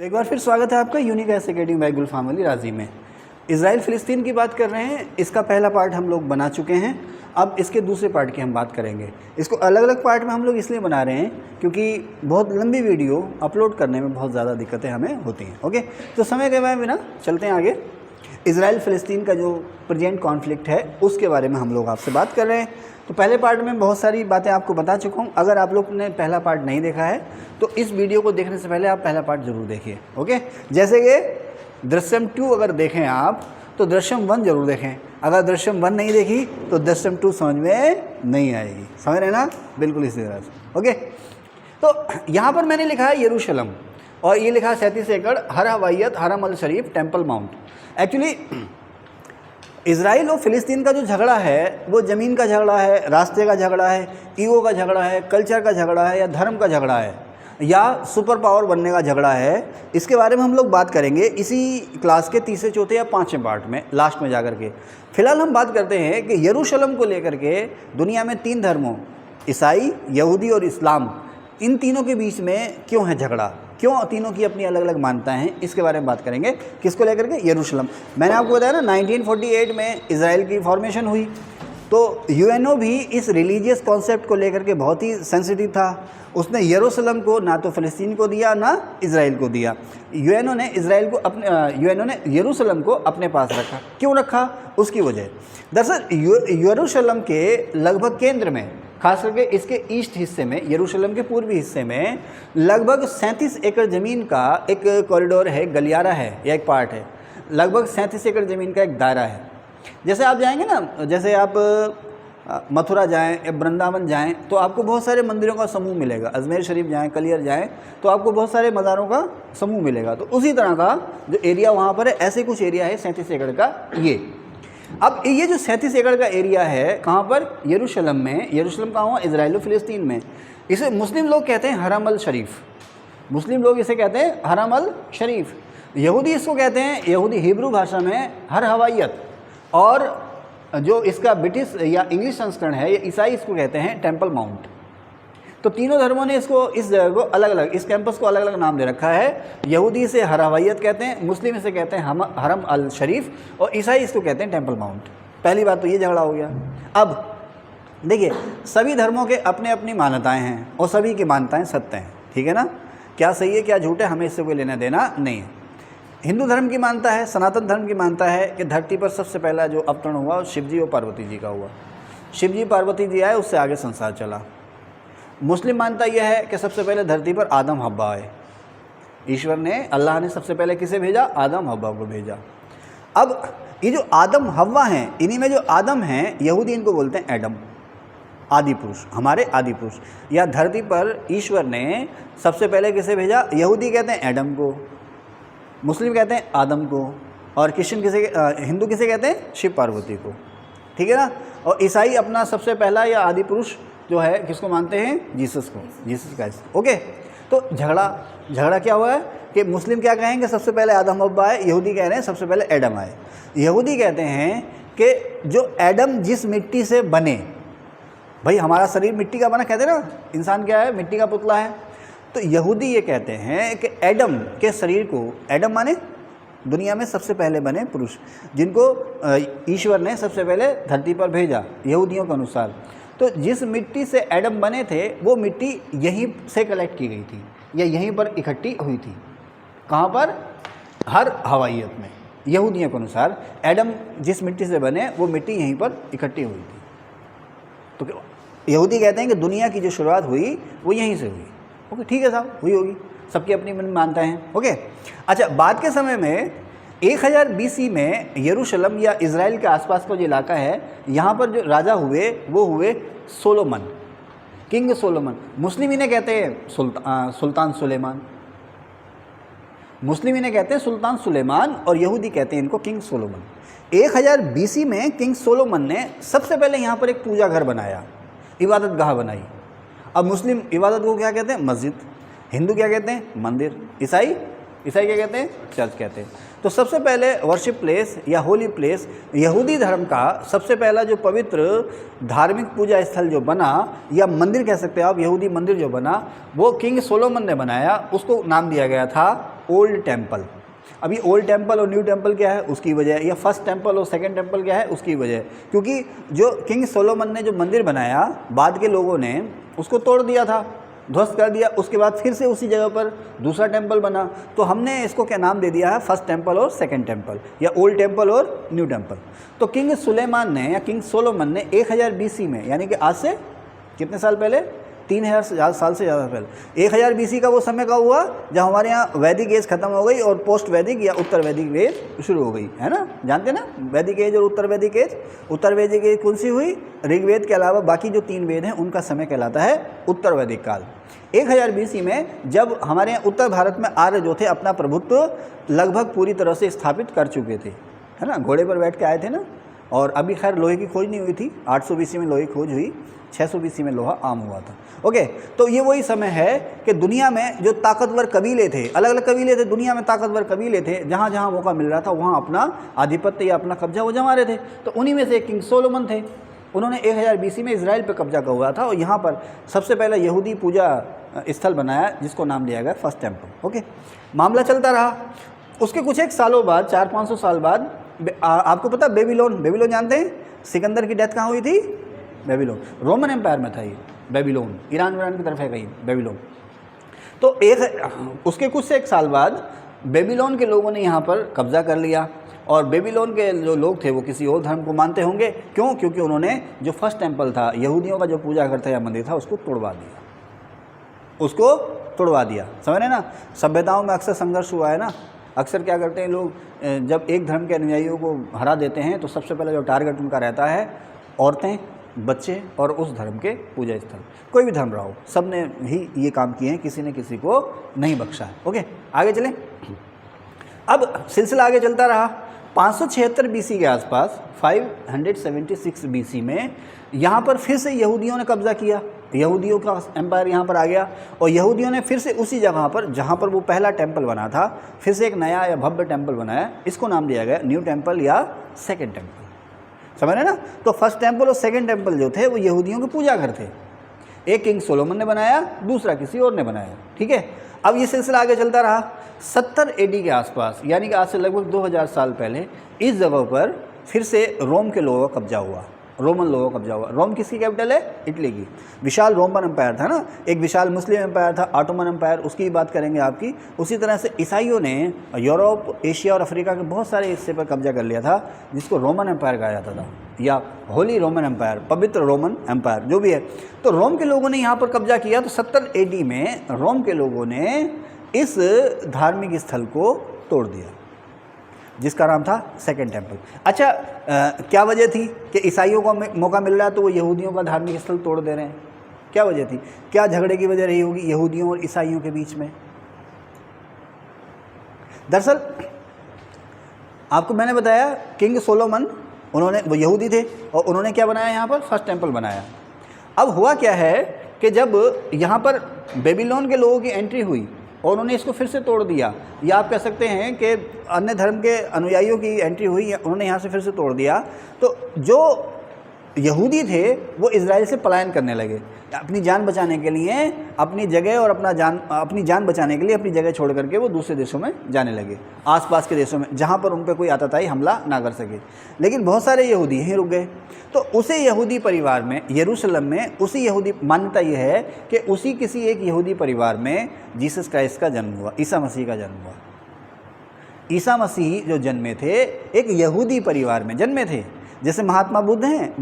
एक बार फिर स्वागत है आपका यूनिक एस अकेडमी बाय गुल फैमिली राजी में। इजराइल फ़िलिस्तीन की बात कर रहे हैं। इसका पहला पार्ट हम लोग बना चुके हैं। अब इसके दूसरे पार्ट की हम बात करेंगे। इसको अलग अलग पार्ट में हम लोग इसलिए बना रहे हैं क्योंकि बहुत लंबी वीडियो अपलोड करने में बहुत ज़्यादा दिक्कतें हमें होती हैं। ओके, तो समय के बिना चलते हैं आगे। इजराइल फ़िलिस्तीन का जो प्रेजेंट कॉन्फ्लिक्ट है उसके बारे में हम लोग आपसे बात कर रहे हैं। तो पहले पार्ट में बहुत सारी बातें आपको बता चुका हूँ। अगर आप लोग ने पहला पार्ट नहीं देखा है तो इस वीडियो को देखने से पहले आप पहला पार्ट ज़रूर देखिए। ओके, जैसे कि दृश्यम 2 अगर देखें आप तो दृश्यम 1 जरूर देखें। अगर दृश्यम 1 नहीं देखी तो दृश्यम 2 समझ में नहीं आएगी। समझ रहे ना, बिल्कुल इसी तरह से। ओके, तो यहाँ पर मैंने लिखा है यरूशलम और ये लिखा है 37 एकड़ हर हवाइयत हरम अल शरीफ टेम्पल माउंट। एक्चुअली इजराइल और फ़िलिस्तीन का जो झगड़ा है वो ज़मीन का झगड़ा है, रास्ते का झगड़ा है, ईगो का झगड़ा है, कल्चर का झगड़ा है, या धर्म का झगड़ा है, या सुपर पावर बनने का झगड़ा है। इसके बारे में हम लोग बात करेंगे इसी क्लास के तीसरे, चौथे या पाँचवें पार्ट में, लास्ट में जाकर के। फ़िलहाल हम बात करते हैं कि यरूशलम को लेकर के दुनिया में 3 धर्मों, ईसाई, यहूदी और इस्लाम, इन तीनों के बीच में क्यों है झगड़ा, क्यों तीनों की अपनी अलग अलग मान्यताएं हैं, इसके बारे में बात करेंगे। किसको लेकर के? यरूशलम। मैंने आपको बताया ना 1948 में इजराइल की फॉर्मेशन हुई, तो यूएनओ भी इस रिलीजियस कॉन्सेप्ट को लेकर के बहुत ही सेंसिटिव था। उसने यरूशलम को ना तो फ़िलिस्तीन को दिया ना इजराइल को दिया। यूएनओ ने यरूशलम को अपने पास रखा। क्यों रखा? उसकी वजह, दरअसल यरूशलम के लगभग केंद्र में, खास करके इसके ईस्ट हिस्से में, यरूशलम के पूर्वी हिस्से में लगभग 37 एकड़ ज़मीन का एक कॉरिडोर है, गलियारा है या एक पार्ट है। लगभग 37 एकड़ ज़मीन का एक दायरा है। जैसे आप जाएंगे ना, जैसे आप मथुरा जाएं या वृंदावन जाएं तो आपको बहुत सारे मंदिरों का समूह मिलेगा। अजमेर शरीफ जाएं, कलियर जाएं तो आपको बहुत सारे मज़ारों का समूह मिलेगा। तो उसी तरह का जो एरिया वहाँ पर है, ऐसे कुछ एरिया है 37 एकड़ का ये। अब ये जो 37 एकड़ का एरिया है कहाँ पर? यरूशलम में। यरूशलम कहाँ हुआ? इजराइल फ़िलिस्तीन में। इसे मुस्लिम लोग कहते हैं हरम अल शरीफ। मुस्लिम लोग इसे कहते हैं हरम अल शरीफ। यहूदी इसको कहते हैं, यहूदी हिब्रू भाषा में हर हवाइयत, और जो इसका ब्रिटिश या इंग्लिश संस्करण है या ईसाई इसको कहते हैं टेम्पल माउंट। तो तीनों धर्मों ने इसको, इस जगह को अलग अलग, इस कैंपस को अलग अलग नाम दे रखा है। यहूदी इसे हर हवाइयत कहते हैं, मुस्लिम इसे कहते हैं हरम अल शरीफ, और ईसाई इसको कहते हैं टेम्पल माउंट। पहली बात तो ये झगड़ा हो गया। अब देखिए, सभी धर्मों के अपने अपनी मान्यताएं हैं और सभी की मान्यताएं सत्य हैं, ठीक है ना। क्या सही है क्या झूठ है हमें इससे कोई लेना देना नहीं है। हिंदू धर्म की मानता है, सनातन धर्म की मानता है कि धरती पर सबसे पहला जो अवतरण हुआ वो शिव जी और पार्वती जी का हुआ। शिव जी पार्वती जी आए, उससे आगे संसार चला। मुस्लिम मानता यह है कि सबसे पहले धरती पर आदम हव्वा आए। ईश्वर ने, अल्लाह ने सबसे पहले किसे भेजा? आदम हव्वा को भेजा। अब ये जो आदम हव्वा हैं, इन्हीं में जो आदम हैं, यहूदी इनको बोलते हैं एडम, आदि पुरुष, हमारे आदि पुरुष। या धरती पर ईश्वर ने सबसे पहले किसे भेजा? यहूदी कहते हैं एडम को, मुस्लिम कहते हैं आदम को, और क्रिश्चियन हिंदू किसे कहते हैं? शिव पार्वती को, ठीक है ना। और ईसाई अपना सबसे पहला या आदि पुरुष जो है किसको मानते हैं? जीसस को, जीसस क्राइस्ट। ओके, तो झगड़ा क्या हुआ है कि मुस्लिम क्या कहेंगे? सबसे पहले आदम हव्वा आए। यहूदी कह रहे हैं सबसे पहले एडम आए। यहूदी कहते हैं कि जो एडम जिस मिट्टी से बने, भाई हमारा शरीर मिट्टी का बना, कहते हैं ना, इंसान क्या है? मिट्टी का पुतला है। तो यहूदी ये कहते हैं कि एडम के शरीर को, एडम माने दुनिया में सबसे पहले बने पुरुष, जिनको ईश्वर ने सबसे पहले धरती पर भेजा यहूदियों के अनुसार। तो जिस मिट्टी से एडम बने थे वो मिट्टी यहीं से कलेक्ट की गई थी या यहीं पर इकट्ठी हुई थी। कहाँ पर? हर हवाइयत में। यहूदियों के अनुसार एडम जिस मिट्टी से बने वो मिट्टी यहीं पर इकट्ठी हुई थी। तो यहूदी कहते हैं कि दुनिया की जो शुरुआत हुई वो यहीं से हुई। ओके, ठीक है साहब, हुई होगी, सबकी अपनी अपनी मानता है। ओके, अच्छा, बाद के समय में 1000 BC में यरूशलम या इजराइल के आसपास का जो इलाका है, यहाँ पर जो राजा हुए वो हुए सोलोमन, किंग सोलोमन। मुस्लिम इन्हें कहते हैं सुल्तान सुलेमान। मुस्लिम इन्हें कहते हैं सुल्तान सुलेमान और यहूदी कहते हैं इनको किंग सोलोमन। 1000 BC में किंग सोलोमन ने सबसे पहले यहाँ पर एक पूजा घर बनाया, इबादत गाह बनाई। अब मुस्लिम इबादत को क्या कहते हैं? मस्जिद। हिंदू क्या कहते हैं? मंदिर। ईसाई क्या कहते हैं? चर्च कहते हैं। तो सबसे पहले वर्शिप प्लेस या होली प्लेस, यहूदी धर्म का सबसे पहला जो पवित्र धार्मिक पूजा स्थल जो बना, या मंदिर कह सकते हो आप, यहूदी मंदिर जो बना, वो किंग सोलोमन ने बनाया। उसको नाम दिया गया था ओल्ड टेम्पल। अभी ओल्ड टेम्पल और न्यू टेम्पल क्या है उसकी वजह, या फर्स्ट टेम्पल और सेकंड टेम्पल क्या है उसकी वजह, क्योंकि जो किंग सोलोमन ने जो मंदिर बनाया बाद के लोगों ने उसको तोड़ दिया था, ध्वस्त कर दिया, उसके बाद फिर से उसी जगह पर दूसरा टेम्पल बना, तो हमने इसको क्या नाम दे दिया है, फर्स्ट टेम्पल और सेकंड टेम्पल, या ओल्ड टेम्पल और न्यू टेम्पल। तो किंग सुलेमान ने या किंग सोलोमन ने 1000 BC में, यानी कि आज से कितने साल पहले, 3000 साल से ज़्यादा पहले, 1000 BC का वो समय का हुआ जब हमारे यहाँ वैदिक एज खत्म हो गई और पोस्ट वैदिक या उत्तर वैदिक एज शुरू हो गई, है ना, जानते ना वैदिक एज और उत्तर वैदिक एज। उत्तर वैदिक एज कौन सी हुई, ऋग्वेद के अलावा बाकी जो 3 वेद हैं उनका समय कहलाता है उत्तर वैदिक काल। 1000 BC में जब हमारे यहाँ उत्तर भारत में आर्य जो थे अपना प्रभुत्व लगभग पूरी तरह से स्थापित कर चुके थे, है ना, घोड़े पर बैठ के आए थे ना, और अभी खैर लोहे की खोज नहीं हुई थी, 800 BC में लोहे की खोज हुई, 600 BC में लोहा आम हुआ था। ओके, तो ये वही समय है कि दुनिया में जो ताकतवर कबीले थे, अलग अलग कबीले थे, दुनिया में ताकतवर कबीले थे, जहाँ जहाँ मौका मिल रहा था वहाँ अपना आधिपत्य या अपना कब्जा वो जमा रहे थे। तो उन्हीं में से किंग सोलोमन थे, उन्होंने 1000 BC में इजराइल पर कब्जा कर हुआ था और यहाँ पर सबसे पहले यहूदी पूजा स्थल बनाया जिसको नाम दिया गया फर्स्ट टेम्पल। ओके, मामला चलता रहा। उसके कुछ एक सालों बाद, 400-500 साल बाद, आपको पता बेबीलोन जानते हैं, सिकंदर की डेथ कहाँ हुई थी, बेबीलोन, रोमन एम्पायर में था ये बेबीलोन, ईरान की तरफ है कहीं बेबीलोन। तो उसके कुछ से एक साल बाद बेबीलोन के लोगों ने यहाँ पर कब्जा कर लिया, और बेबीलोन के जो लोग थे वो किसी और धर्म को मानते होंगे, क्यों, क्योंकि उन्होंने जो फर्स्ट टेम्पल था यहूदियों का जो पूजा करता या मंदिर था उसको तोड़वा दिया, समझ रहे ना। सभ्यताओं में अक्सर संघर्ष हुआ है ना, अक्सर क्या करते हैं लोग, जब एक धर्म के अनुयायियों को हरा देते हैं तो सबसे पहले जो टारगेट उनका रहता है औरतें, बच्चे और उस धर्म के पूजा स्थल, कोई भी धर्म रहा हो, सब ने ही ये काम किए हैं, किसी ने किसी को नहीं बख्शा है। ओके, आगे चलें। अब सिलसिला आगे चलता रहा। 576 BC के आसपास, 576 BC में यहाँ पर फिर से यहूदियों ने कब्जा किया, यहूदियों का एम्पायर यहाँ पर आ गया, और यहूदियों ने फिर से उसी जगह पर जहाँ पर वो पहला टेम्पल बना था फिर से एक नया या भव्य टेम्पल बनाया, इसको नाम दिया गया न्यू टेम्पल या सेकंड टेम्पल, समझ रहे ना। तो फर्स्ट टेम्पल और सेकंड टेम्पल जो थे वो यहूदियों के पूजा घर थे, एक किंग सोलोमन ने बनाया, दूसरा किसी और ने बनाया, ठीक है। अब ये सिलसिला आगे चलता रहा। 70 AD के आसपास, यानी कि आज से लगभग 2000 साल पहले, इस जगह पर फिर से रोम के लोगों का कब्जा हुआ, रोमन लोगों का कब्जा हुआ। रोम किसकी कैपिटल है, इटली की। विशाल रोमन एम्पायर था ना, एक विशाल मुस्लिम एम्पायर था, ऑटोमन एम्पायर, उसकी बात करेंगे आपकी। उसी तरह से ईसाइयों ने यूरोप, एशिया और अफ्रीका के बहुत सारे हिस्से पर कब्जा कर लिया था, जिसको रोमन एम्पायर कहा जाता था, या होली रोमन एम्पायर, पवित्र रोमन एम्पायर, जो भी है। तो रोम के लोगों ने यहाँ पर कब्जा किया। तो 70 AD में रोम के लोगों ने इस धार्मिक स्थल को तोड़ दिया, जिसका नाम था सेकंड टेम्पल। अच्छा, क्या वजह थी कि ईसाइयों को मौका मिल रहा है तो वो यहूदियों का धार्मिक स्थल तोड़ दे रहे हैं? क्या वजह थी, क्या झगड़े की वजह रही होगी यहूदियों और ईसाइयों के बीच में? दरअसल आपको मैंने बताया, किंग सोलोमन, उन्होंने, वो यहूदी थे, और उन्होंने क्या बनाया, यहाँ पर फर्स्ट टेम्पल बनाया। अब हुआ क्या है कि जब यहाँ पर बेबीलोन के लोगों की एंट्री हुई और उन्होंने इसको फिर से तोड़ दिया, या आप कह सकते हैं कि अन्य धर्म के अनुयायियों की एंट्री हुई, उन्होंने यहाँ से फिर से तोड़ दिया, तो जो यहूदी थे वो इजराइल से पलायन करने लगे अपनी जान बचाने के लिए, अपनी जगह और अपनी जान बचाने के लिए अपनी जगह छोड़ करके वो दूसरे देशों में जाने लगे, आसपास के देशों में, जहाँ पर उन पर कोई आतताई हमला ना कर सके। लेकिन बहुत सारे यहूदी यहीं रुक गए। तो उसी यहूदी परिवार में, यरूशलेम में, उसी यहूदी, मान्यता यह है कि उसी किसी एक यहूदी परिवार में जीसस क्राइस्ट का जन्म हुआ, ईसा मसीह का जन्म हुआ। ईसा मसीह जो जन्मे थे एक यहूदी परिवार में जन्मे थे। जैसे महात्मा बुद्ध हैं,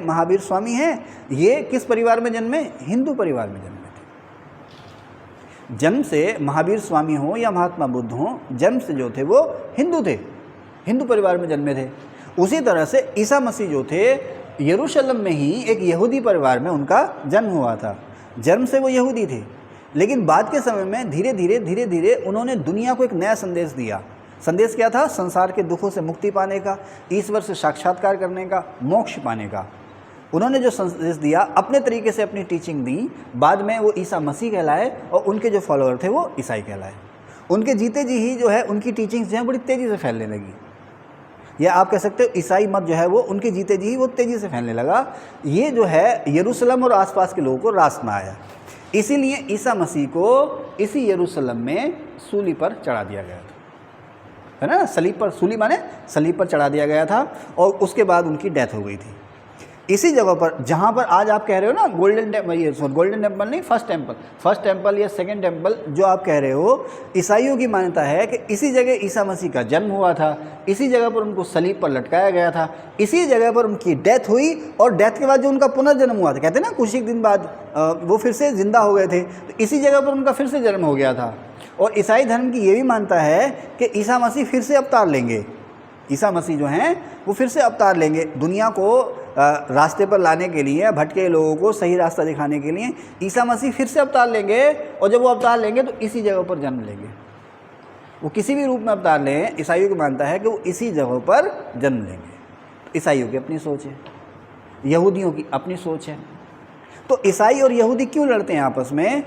महावीर स्वामी हैं, ये किस परिवार में जन्मे? हिंदू परिवार में जन्मे थे। जन्म से महावीर स्वामी हो या महात्मा बुद्ध हो, जन्म से जो थे वो हिंदू थे, हिंदू परिवार में जन्मे थे। उसी तरह से ईसा मसीह जो थे यरूशलेम में ही एक यहूदी परिवार में उनका जन्म हुआ था। जन्म से वो यहूदी थे, लेकिन बाद के समय में धीरे धीरे उन्होंने दुनिया को एक नया संदेश दिया। संदेश क्या था? संसार के दुखों से मुक्ति पाने का, ईश्वर से साक्षात्कार करने का, मोक्ष पाने का। उन्होंने जो संदेश दिया, अपने तरीके से अपनी टीचिंग दी, बाद में वो ईसा मसीह कहलाए और उनके जो फॉलोअर थे वो ईसाई कहलाए। उनके जीते जी ही जो है उनकी टीचिंग्स जो है बड़ी तेज़ी से फैलने लगी, या आप कह सकते हो ईसाई मत जो है वो उनके जीते जी ही वो तेज़ी से फैलने लगा। ये जो है यरूशलेम और आसपास के लोगों को रास में आया। इसीलिए ईसा मसीह को इसी यरूशलेम में सूली पर चढ़ा दिया गया था, है ना। सलीब पर, सूली माने सलीब पर चढ़ा दिया गया था और उसके बाद उनकी डेथ हो गई थी। इसी जगह पर जहाँ पर आज आप कह रहे हो ना गोल्डन टेम्पल, ये गोल्डन टेम्पल नहीं, फर्स्ट टेम्पल या सेकंड टेम्पल जो आप कह रहे हो, ईसाइयों की मान्यता है कि इसी जगह ईसा मसीह का जन्म हुआ था, इसी जगह पर उनको सलीब पर लटकाया गया था, इसी जगह पर उनकी डेथ हुई और डेथ के बाद जो उनका पुनर्जन्म हुआ था, कहते हैं ना कुछ ही दिन बाद वो फिर से जिंदा हो गए थे, तो इसी जगह पर उनका फिर से जन्म हो गया था। और ईसाई धर्म की ये भी मानता है कि ईसा मसीह फिर से अवतार लेंगे, ईसा मसीह जो हैं वो फिर से अवतार लेंगे, दुनिया को रास्ते पर लाने के लिए, भटके लोगों को सही रास्ता दिखाने के लिए ईसा मसीह फिर से अवतार लेंगे। और जब वो अवतार लेंगे तो इसी जगह पर जन्म लेंगे, वो किसी भी रूप में अवतार लें, ईसाइयों की मानता है कि वो इसी जगह पर जन्म लेंगे। ईसाइयों की अपनी सोच है, यहूदियों की अपनी सोच है। तो ईसाई और यहूदी क्यों लड़ते हैं आपस में?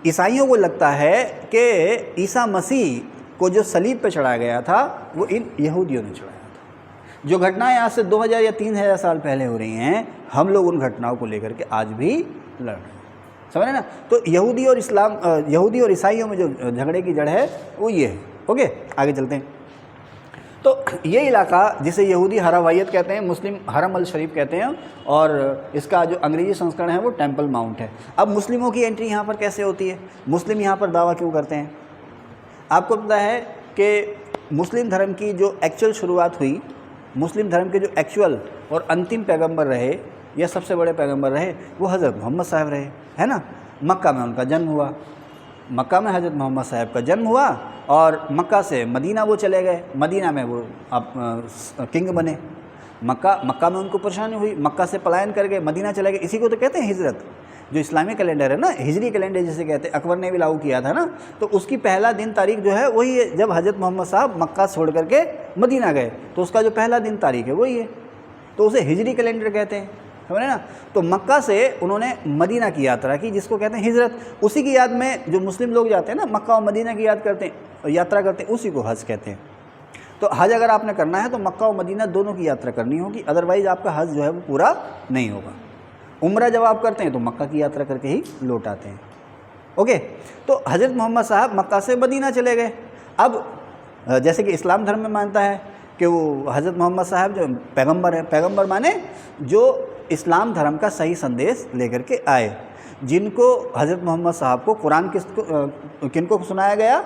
ईसाइयों को लगता है कि ईसा मसीह को जो सलीब पर चढ़ाया गया था वो इन यहूदियों ने चढ़ाया था। जो घटनाएं आज से 2000 या 3000 साल पहले हो रही हैं, हम लोग उन घटनाओं को लेकर के आज भी लड़ रहे हैं, समझ रहे ना। तो यहूदी और ईसाइयों में जो झगड़े की जड़ है वो ये है। ओके, आगे चलते हैं। तो ये इलाका जिसे यहूदी हरावायत कहते हैं, मुस्लिम हरम अल शरीफ कहते हैं, और इसका जो अंग्रेजी संस्करण है वो टेम्पल माउंट है। अब मुस्लिमों की एंट्री यहाँ पर कैसे होती है? मुस्लिम यहाँ पर दावा क्यों करते हैं? आपको पता है कि मुस्लिम धर्म की जो एक्चुअल शुरुआत हुई, मुस्लिम धर्म के जो एक्चुअल और अंतिम पैगंबर रहे या सबसे बड़े पैगंबर रहे वो हज़रत मोहम्मद साहब रहे, है ना। मक्का में उनका जन्म हुआ, मक्का में हज़रत मोहम्मद साहब का जन्म हुआ और मक्का से मदीना वो चले गए, मदीना में वो किंग बने। मक्का में उनको परेशानी हुई, मक्का से पलायन कर गए, मदीना चले गए। इसी को तो कहते हैं हिजरत। जो इस्लामी कैलेंडर है ना, हिजरी कैलेंडर जिसे कहते हैं, अकबर ने भी लागू किया था ना, तो उसकी पहला दिन तारीख जो है वही है जब हज़रत मोहम्मद साहब मक्का छोड़ करके मदीना गए, तो उसका जो पहला दिन तारीख है वही है, तो उसे हिजरी कैलेंडर कहते हैं, समझे ना। तो मक्का से उन्होंने मदीना की यात्रा की, जिसको कहते हैं हिजरत। उसी की याद में जो मुस्लिम लोग जाते हैं ना, मक्का और मदीना की याद करते हैं, यात्रा करते हैं, उसी को हज कहते हैं। तो हज अगर आपने करना है तो मक्का और मदीना दोनों की यात्रा करनी होगी, अदरवाइज़ आपका हज जो है वो पूरा नहीं होगा। उम्रा जब आप करते हैं तो मक्का की यात्रा करके ही लौट आते हैं। ओके, तो हज़रत मोहम्मद साहब मक्का से मदीना चले गए। अब जैसे कि इस्लाम धर्म में मानता है कि वो हज़रत मोहम्मद साहब जो पैगंबर है, पैगंबर माने जो इस्लाम धर्म का सही संदेश लेकर के आए, जिनको हज़रत मोहम्मद साहब को कुरान किनको सुनाया गया?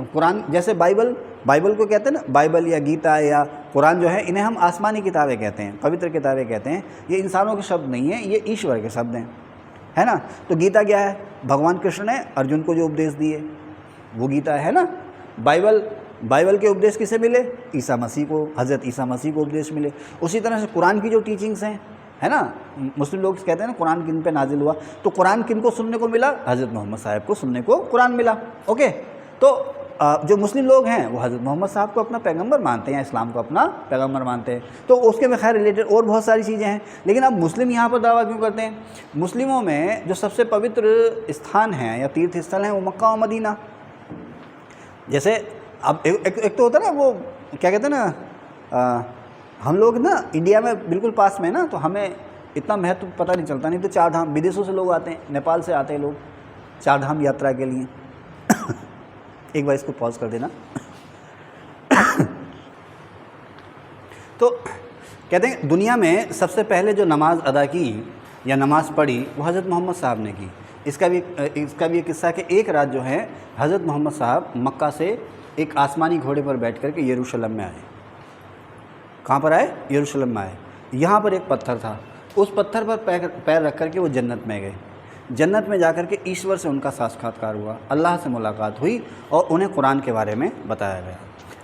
कुरान, जैसे बाइबल को कहते हैं ना, बाइबल या गीता या कुरान जो है, इन्हें हम आसमानी किताबें कहते हैं, पवित्र किताबें कहते हैं। ये इंसानों के शब्द नहीं हैं, ये ईश्वर के शब्द हैं, है ना। तो गीता क्या है? भगवान कृष्ण ने अर्जुन को जो उपदेश दिए वो गीता है ना। बाइबल के उपदेश किसे मिले? ईसा मसीह को, हज़रत ईसा मसीह को उपदेश मिले। उसी तरह से कुरान की जो टीचिंग्स हैं, है ना, मुस्लिम लोग कहते हैं ना कुरान किन पे नाजिल हुआ, तो कुरान किन को सुनने को मिला? हज़रत मोहम्मद साहब को सुनने को कुरान मिला। ओके, तो जो मुस्लिम लोग हैं वो हज़रत मोहम्मद साहब को अपना पैगंबर मानते हैं, इस्लाम को अपना पैगंबर मानते हैं। तो उसके में खैर रिलेटेड और बहुत सारी चीज़ें हैं, लेकिन अब मुस्लिम यहाँ पर दावा क्यों करते हैं? मुस्लिमों में जो सबसे पवित्र स्थान है या तीर्थ स्थल हैं वो मक्का और मदीना। जैसे अब एक तो होता है ना, वो क्या कहते हैं ना, हम लोग ना इंडिया में बिल्कुल पास में ना, तो हमें इतना महत्व पता नहीं चलता। नहीं तो 4 धाम, विदेशों से लोग आते हैं, नेपाल से आते हैं लोग 4 धाम यात्रा के लिए। एक बार इसको पॉज कर देना। तो कहते हैं दुनिया में सबसे पहले जो नमाज अदा की या नमाज पढ़ी वो हज़रत मोहम्मद साहब ने की। इसका भी एक किस्सा कि एक रात जो है हज़रत मोहम्मद साहब मक्का से एक आसमानी घोड़े पर बैठ कर के यरूशलेम में आए। कहाँ पर आए? यरूशलेम में आए। यहाँ पर एक पत्थर था, उस पत्थर पर पैर रख कर के वो जन्नत में गए। जन्नत में जाकर के ईश्वर से उनका साक्षात्कार हुआ, अल्लाह से मुलाकात हुई और उन्हें कुरान के बारे में बताया गया।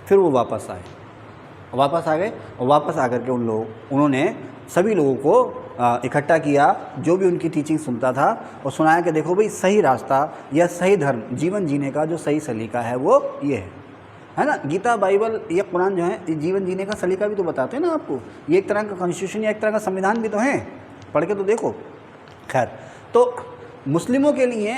फिर वो वापस आ गए और वापस आकर के उन्होंने सभी लोगों को इकट्ठा किया, जो भी उनकी टीचिंग सुनता था, और सुनाया कि देखो भाई सही रास्ता या सही धर्म जीवन जीने का जो सही सलीका है वो ये है ना। गीता, बाइबल या कुरान जो है जीवन जीने का सलीका भी तो बताते हैं ना आपको। ये एक तरह का कॉन्स्टिट्यूशन या एक तरह का संविधान भी तो है, पढ़ के तो देखो। खैर, तो मुस्लिमों के लिए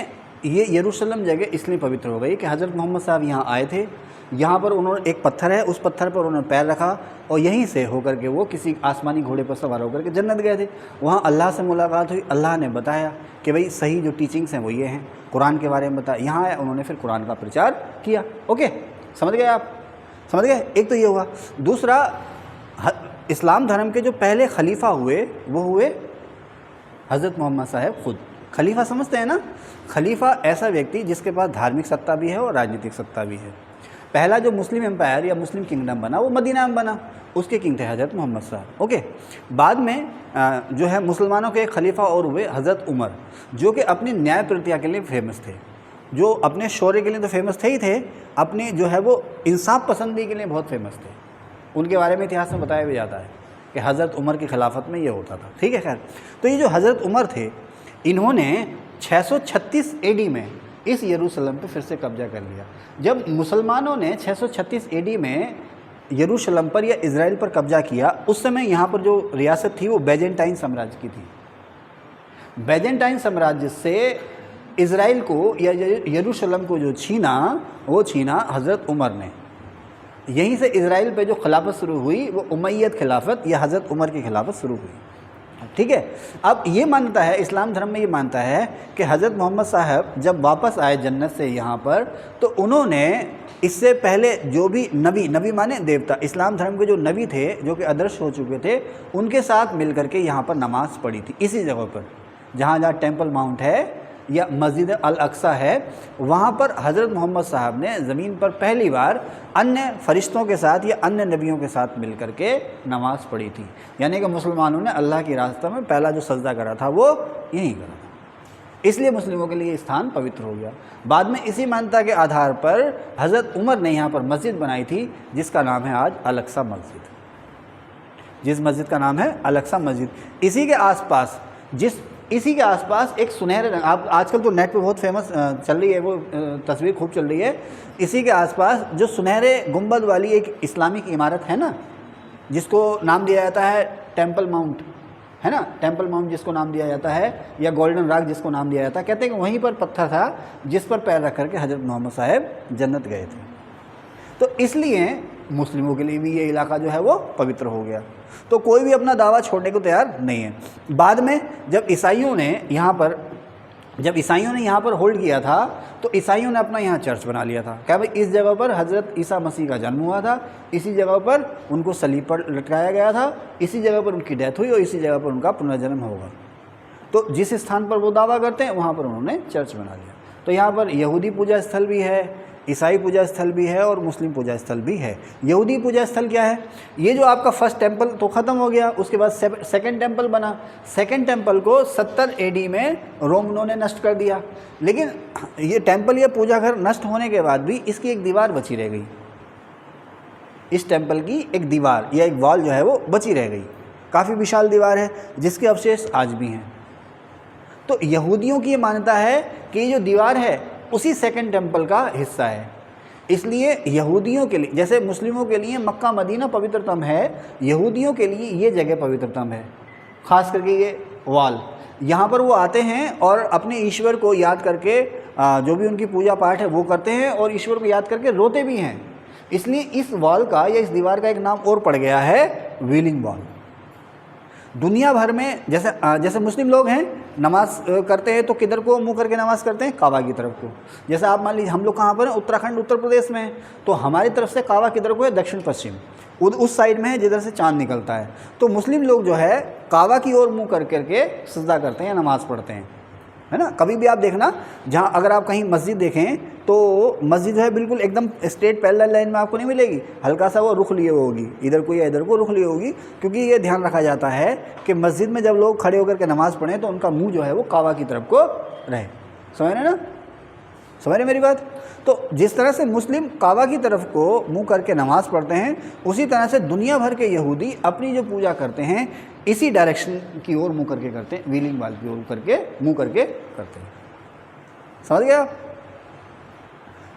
ये यरूशलेम जगह इसलिए पवित्र हो गई कि हज़रत मोहम्मद साहब यहाँ आए थे, यहाँ पर उन्होंने एक पत्थर है, उस पत्थर पर उन्होंने पैर रखा और यहीं से होकर के वो किसी आसमानी घोड़े पर सवार होकर के जन्नत गए थे। वहाँ अल्लाह से मुलाकात हुई, अल्लाह ने बताया कि भाई सही जो टीचिंग्स हैं वो ये हैं, कुरान के बारे में बताया। यहाँ आए, उन्होंने फिर कुरान का प्रचार किया। ओके, समझ गए आप? समझ गए? एक तो ये हुआ। दूसरा, इस्लाम धर्म के जो पहले खलीफा हुए वो हुए हज़रत मोहम्मद साहब खुद। खलीफा समझते हैं ना? खलीफा ऐसा व्यक्ति जिसके पास धार्मिक सत्ता भी है और राजनीतिक सत्ता भी है। पहला जो मुस्लिम एम्पायर या मुस्लिम किंगडम बना वो मदीना में बना, उसके किंग थे हज़रत मोहम्मद साहब। ओके, बाद में जो है मुसलमानों के एक खलीफा और हुए हज़रत उमर, जो कि अपनी न्याय प्रतिया के लिए फेमस थे, जो अपने शौर्य के लिए तो फेमस थे ही थे, अपनी जो है वो इंसाफ पसंदी के लिए बहुत फेमस थे। उनके बारे में इतिहास में बताया भी जाता है कि हज़रत उमर की खिलाफत में ये होता था। ठीक है, खैर, तो ये जो हज़रत उमर थे, इन्होंने 636 एडी में इस यरूशलेम पे फिर से कब्जा कर लिया। जब मुसलमानों ने 636 एडी में यरूशलेम पर या इज़राइल पर कब्जा किया, उस समय यहाँ पर जो रियासत थी वो बैजेंटाइन साम्राज्य की थी। बैजेंटाइन साम्राज्य से इज़राइल को या यरूशलेम को जो छीना, वो छीना हज़रत उमर ने। यहीं से इज़राइल पे जो खिलाफत शुरू हुई वो उमैयद खिलाफत या हज़रत उमर की खिलाफत शुरू हुई। ठीक है, अब ये मानता है, इस्लाम धर्म में ये मानता है कि हज़रत मोहम्मद साहब जब वापस आए जन्नत से यहाँ पर, तो उन्होंने इससे पहले जो भी नबी माने देवता, इस्लाम धर्म के जो नबी थे जो कि आदर्श हो चुके थे, उनके साथ मिल करके यहाँ पर नमाज़ पढ़ी थी। इसी जगह पर जहाँ टेम्पल माउंट है या मस्जिद अल अक्सा है, वहाँ पर हज़रत मोहम्मद साहब ने ज़मीन पर पहली बार अन्य फरिश्तों के साथ या अन्य नबियों के साथ मिल कर के नमाज़ पढ़ी थी। यानी कि मुसलमानों ने अल्लाह की रास्ते में पहला जो सजदा करा था वो यहीं करा था, इसलिए मुस्लिमों के लिए स्थान पवित्र हो गया। बाद में इसी मान्यता के आधार पर हज़रत उमर ने यहाँ पर मस्जिद बनाई थी जिसका नाम है आज अल अक्सा मस्जिद, जिस मस्जिद का नाम है अल अक्सा मस्जिद। इसी के आसपास एक सुनहरे रंग, आप आजकल तो नेट पे बहुत फेमस चल रही है वो तस्वीर खूब चल रही है, इसी के आसपास जो सुनहरे गुंबद वाली एक इस्लामिक इमारत है ना, जिसको नाम दिया जाता है टेम्पल माउंट, है ना, टेम्पल माउंट जिसको नाम दिया जाता है, या गोल्डन रॉक जिसको नाम दिया जाता है। कहते हैं कि वहीं पर पत्थर था जिस पर पैर रख करके हज़रत मोहम्मद साहब जन्नत गए थे। तो इसलिए मुस्लिमों के लिए भी ये इलाका जो है वो पवित्र हो गया। तो कोई भी अपना दावा छोड़ने को तैयार नहीं है। बाद में जब ईसाइयों ने यहाँ पर होल्ड किया था, तो ईसाइयों ने अपना यहाँ चर्च बना लिया था। क्या भाई, इस जगह पर हज़रत ईसा मसीह का जन्म हुआ था, इसी जगह पर उनको सलीब पर लटकाया गया था, इसी जगह पर उनकी डेथ हुई और इसी जगह पर उनका पुनर्जन्म होगा। तो जिस स्थान पर वो दावा करते हैं वहाँ पर उन्होंने चर्च बना लिया। तो यहाँ पर यहूदी पूजा स्थल भी है, ईसाई पूजा स्थल भी है और मुस्लिम पूजा स्थल भी है। यहूदी पूजा स्थल क्या है? ये जो आपका फर्स्ट टेम्पल तो ख़त्म हो गया, उसके बाद सेकंड टेम्पल बना। सेकंड टेम्पल को 70 एडी में रोमनों ने नष्ट कर दिया। लेकिन ये टेम्पल या पूजा घर नष्ट होने के बाद भी इसकी एक दीवार बची रह गई। इस टेम्पल की एक दीवार या एक वॉल जो है वो बची रह गई। काफ़ी विशाल दीवार है जिसके अवशेष आज भी हैं। तो यहूदियों की ये मान्यता है कि ये जो दीवार है उसी सेकंड टेम्पल का हिस्सा है। इसलिए यहूदियों के लिए, जैसे मुस्लिमों के लिए मक्का मदीना पवित्रतम है, यहूदियों के लिए ये जगह पवित्रतम है। ख़ास करके ये वॉल, यहाँ पर वो आते हैं और अपने ईश्वर को याद करके जो भी उनकी पूजा पाठ है वो करते हैं और ईश्वर को याद करके रोते भी हैं। इसलिए इस वॉल का या इस दीवार का एक नाम और पड़ गया है वीलिंग वॉल। दुनिया भर में जैसे मुस्लिम लोग हैं, नमाज करते हैं तो किधर को मुंह करके नमाज करते हैं? काबा की तरफ को। जैसे आप मान लीजिए हम लोग कहाँ पर हैं? उत्तराखंड उत्तर प्रदेश में हैं, तो हमारी तरफ से काबा किधर को है? दक्षिण पश्चिम, उस साइड में है जिधर से चांद निकलता है। तो मुस्लिम लोग जो है काबा की ओर मुँह कर करके सजदा करते हैं या नमाज़ पढ़ते हैं, है ना। कभी भी आप देखना, जहाँ अगर आप कहीं मस्जिद देखें तो मस्जिद जो है बिल्कुल एकदम स्ट्रेट पैरेलल लाइन में आपको नहीं मिलेगी, हल्का सा वो रुख लिए होगी, इधर को या इधर को रुख लिए होगी, क्योंकि ये ध्यान रखा जाता है कि मस्जिद में जब लोग खड़े होकर के नमाज़ पढ़ें तो उनका मुंह जो है वो काबा की तरफ को रहे। समझ रहे ना? समझ रहे मेरी बात? तो जिस तरह से मुस्लिम काबा की तरफ को मुंह करके नमाज़ पढ़ते हैं, उसी तरह से दुनिया भर के यहूदी अपनी जो पूजा करते हैं इसी डायरेक्शन की ओर मुँह करके करते हैं, व्हीलिंग वाल की ओर करके मुँह करके करते हैं। समझ गया?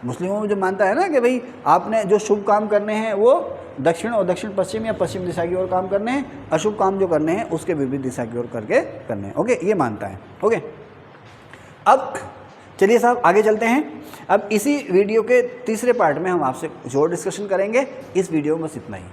मुस्लिमों में जो मानता है ना कि भाई आपने जो शुभ काम करने हैं वो दक्षिण और दक्षिण पश्चिम या पश्चिम दिशा की ओर काम करने हैं, अशुभ काम जो करने हैं उसके विपरीत दिशा की ओर करके करने हैं। ओके, ये मानता है। ओके, अब चलिए साहब आगे चलते हैं। अब इसी वीडियो के तीसरे पार्ट में हम आपसे कुछ और डिस्कशन करेंगे। इस वीडियो में बस इतना ही।